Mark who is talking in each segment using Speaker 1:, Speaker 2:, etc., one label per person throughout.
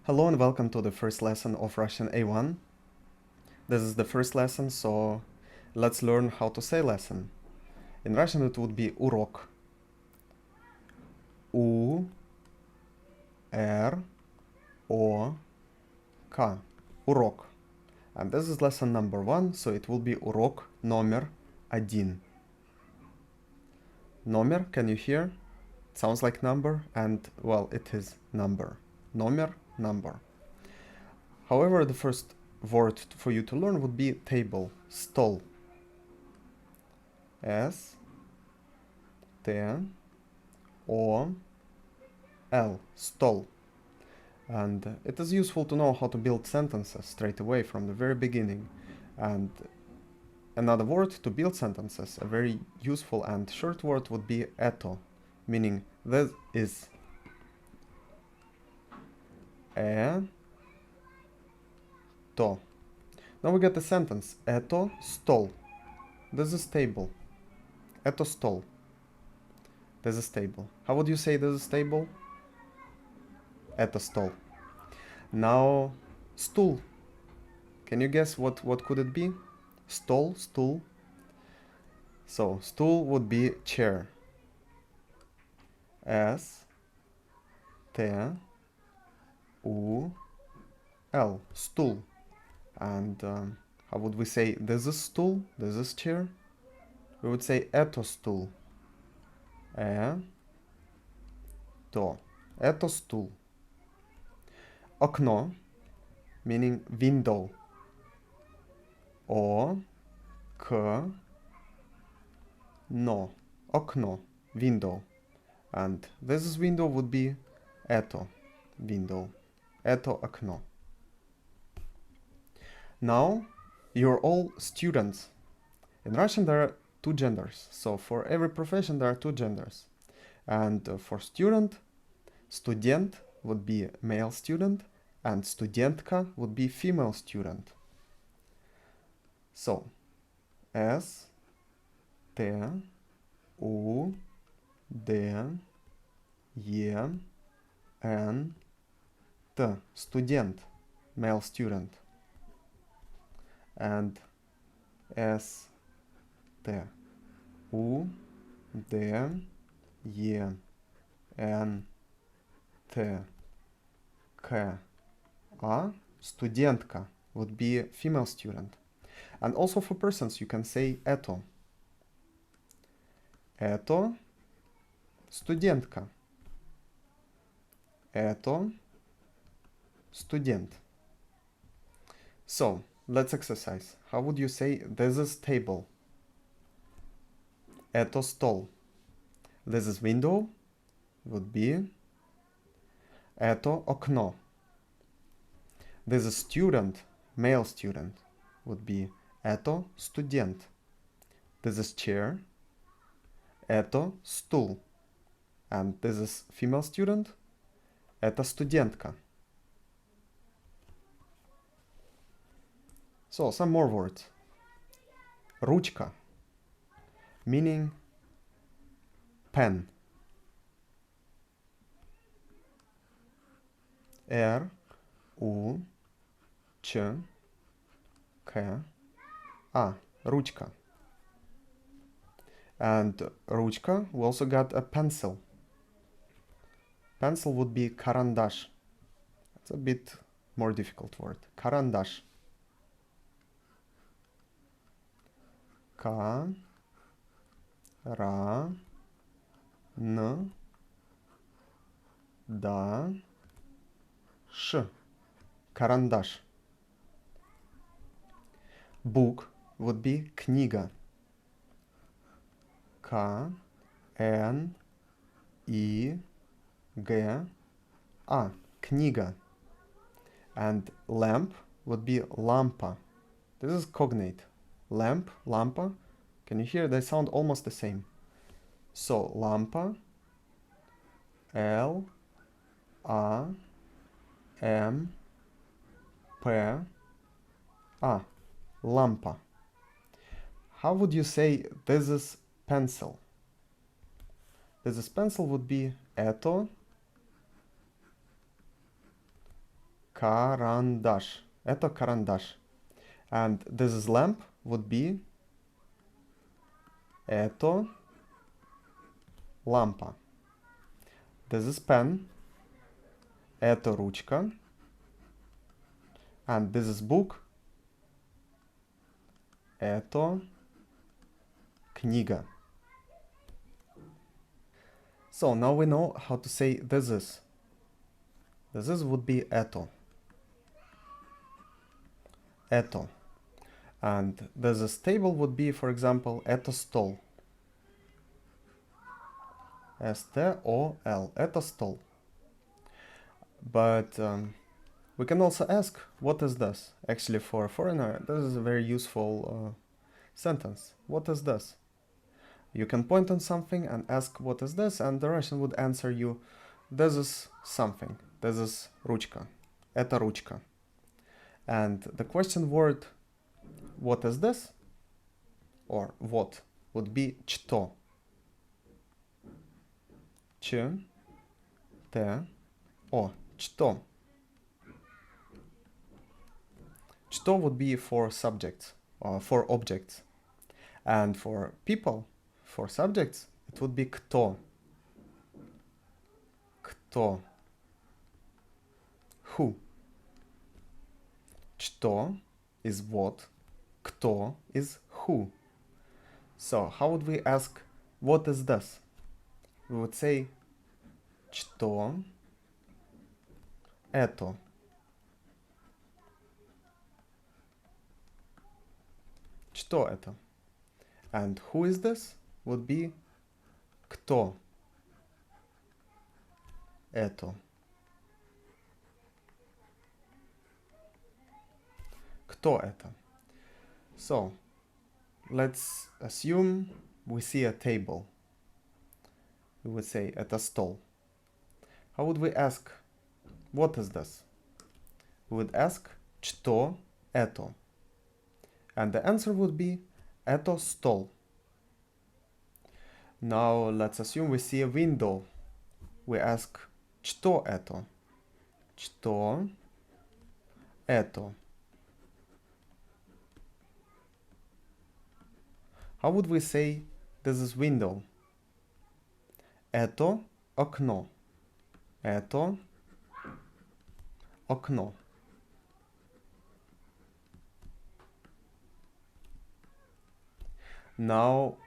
Speaker 1: Hello and welcome to the first lesson of Russian A1. This is the first lesson, so let's learn how to say lesson. In Russian it would be урок. U R O K. Урок. And this is lesson number 1, so it will be урок номер 1. Номер, can you hear? It sounds like number, and well, it is number. Номер, number. However, the first word for you to learn would be table, stол. S T O L, stol. And it is useful to know how to build sentences straight away from the very beginning. And another word to build sentences, a very useful and short word, would be это, meaning this is. То. Now we get the sentence. Это стол. This is table. Это стол. This is table. How would you say this is table? Это стол. Now, стул. Can you guess what could it be? Стол, stool. So, stool would be chair. S T U L, stool. And how would we say this is stool? This is chair? We would say это стул. То. Это стул. Окно, meaning window. О, К, но. Окно, window. And this is window would be это window. Это окно. Now, you're all students. In Russian there are two genders. So for every profession there are two genders. And for student, студент would be male student, and студентка would be female student. So, S T U D E N T, student, male student. And S T U D E N T K A, студентка would be female student. And also for persons you can say это. Это студентка. Это студент. So, let's exercise. How would you say this is table? Это стол. This is window would be это окно. This is student, male student would be это студент. This is chair. Это стул. And this is female student. Это студентка. So, some more words. Ручка, meaning pen. R U Ч К А, ручка. And ручка, we also got a pencil. Pencil would be карандаш. It's a bit more difficult word. Карандаш. К Ра Н Да Ш. Карандаш. Book would be книга. К Н И Г А, книга. And lamp would be лампа. This is cognate. Lamp, lampa. Can you hear? They sound almost the same. So, lampa. L A M P A. Lampa. How would you say this is pencil? This is pencil would be это Карандаш. Это карандаш. And this is lamp would be это лампа. This is pen. Это ручка. And this is book. Это книга. So now we know how to say this is. This is would be это. Это. And this is table would be, for example, это стол. S-T-O-L. Это стол. But we can also ask, what is this? Actually, for a foreigner, this is a very useful sentence. What is this? You can point on something and ask, what is this? And the Russian would answer you, this is something. This is ручка. Это ручка. And the question word, what is this? Or what would be что. Ч, Т, О. Что. Что would be for subjects, or for objects. And for people, for subjects, it would be кто. Кто. Who. Что is what. Кто is who. So, how would we ask, what is this? We would say, что это. Что это? And who is this? Would be кто это. Кто это? So, let's assume we see a table. We would say это стол. How would we ask, what is this? We would ask, что это? And the answer would be, это стол. Now let's assume we see a window. We ask, что это? Что это? How would we say, this is window? Это окно. Это окно. Now,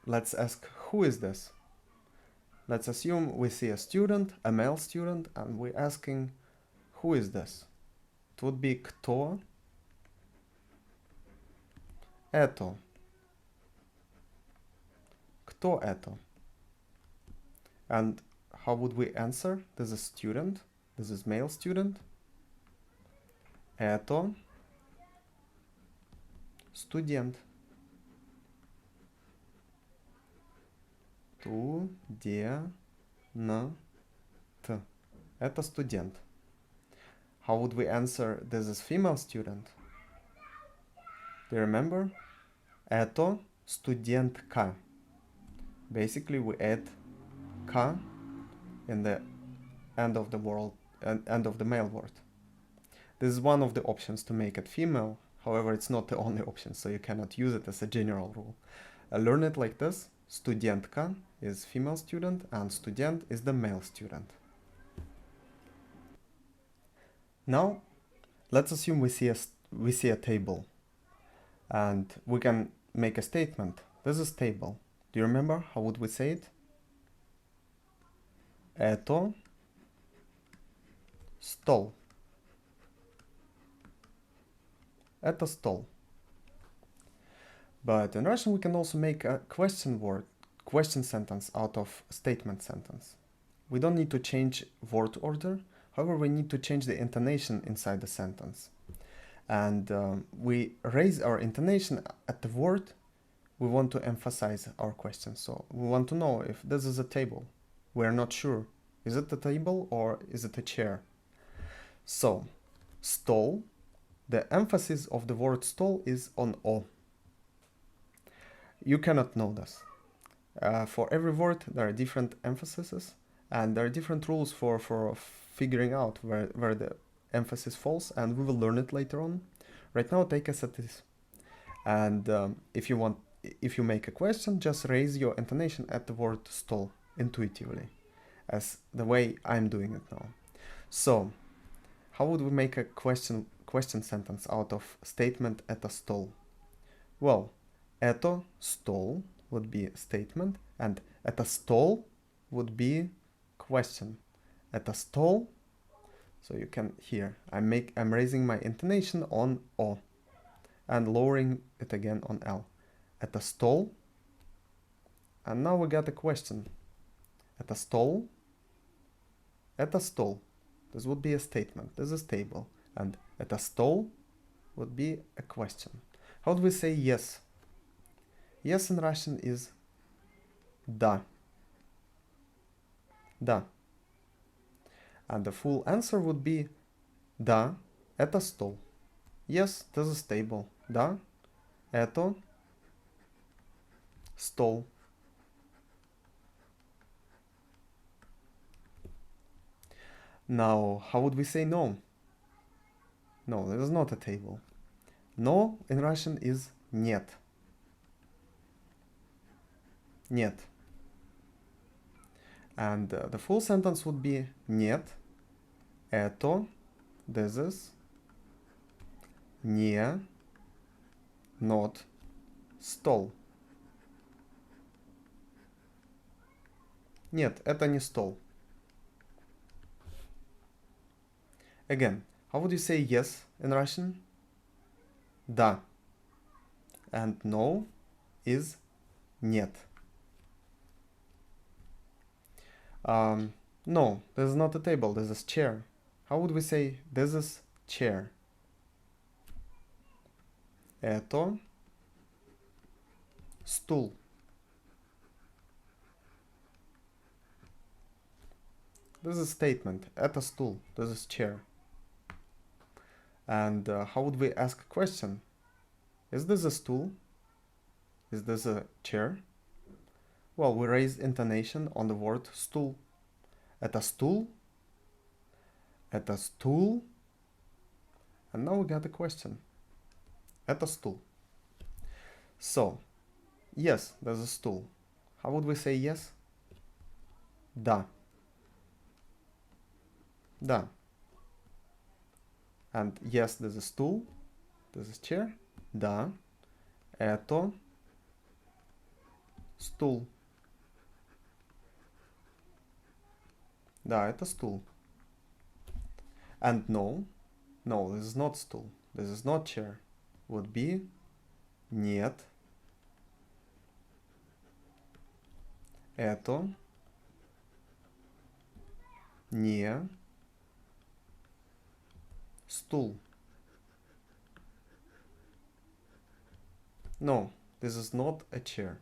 Speaker 1: let's ask, who is this? Let's assume we see a student, a male student, and we're asking, who is this? It would be кто это? Кто это? And how would we answer? This is student. This is male student. Это студент. Студент. Это студент. How would we answer? This is female student. Do you remember? Это студентка. Basically, we add ka in the end of the male word. This is one of the options to make it female. However, it's not the only option, so you cannot use it as a general rule. Learn it like this. Студентка is female student and student is the male student. Now, let's assume we see a table and we can make a statement. This is table. Do you remember? How would we say it? Это стол. Это стол. But in Russian we can also make a question sentence out of statement sentence. We don't need to change word order, however we need to change the intonation inside the sentence. And we raise our intonation at the word we want to emphasize our question. So we want to know if this is a table. We're not sure. Is it a table or is it a chair? So, stol, the emphasis of the word stol is on O. You cannot know this. For every word there are different emphases and there are different rules for figuring out where the emphasis false, and we will learn it later on. Right now, take us at this. And if you make a question, just raise your intonation at the word stall intuitively, as the way I'm doing it now. So, how would we make a question sentence out of statement "это стол"? Well, "это стол" would be a statement, and "это стол" would be question. "Это стол", so you can hear I'm raising my intonation on O and lowering it again on L. "Это стол", and now we got a question. "Это стол", "это стол". This would be a statement. This is table, and "это стол" would be a question. How do we say yes? Yes in Russian is "да". "Да". And the full answer would be "Да, это стол". Yes, this is table. "Да, это стол". Now, how would we say no? No, this is not a table. No in Russian is "нет". "Нет". And the full sentence would be "нет, это", this is, не, not, стол. Нет, это не стол. Again, how would you say yes in Russian? "Да". And no is "нет". No, this is not a table, this is chair. How would we say this is chair? Это стул. This is statement. Это стул. This is chair. And how would we ask a question? Is this a stool? Is this a chair? Well, we raise intonation on the word stool. Это стул. Это стул. And now we got a question. Это стул. So, yes, there's a stool. How would we say yes? Да. Да. And yes, there's a stool. This is chair. Да. Это стул. Да, это стул. And no, this is not stool. This is not chair. Would be нет. Это не стул. No, this is not a chair.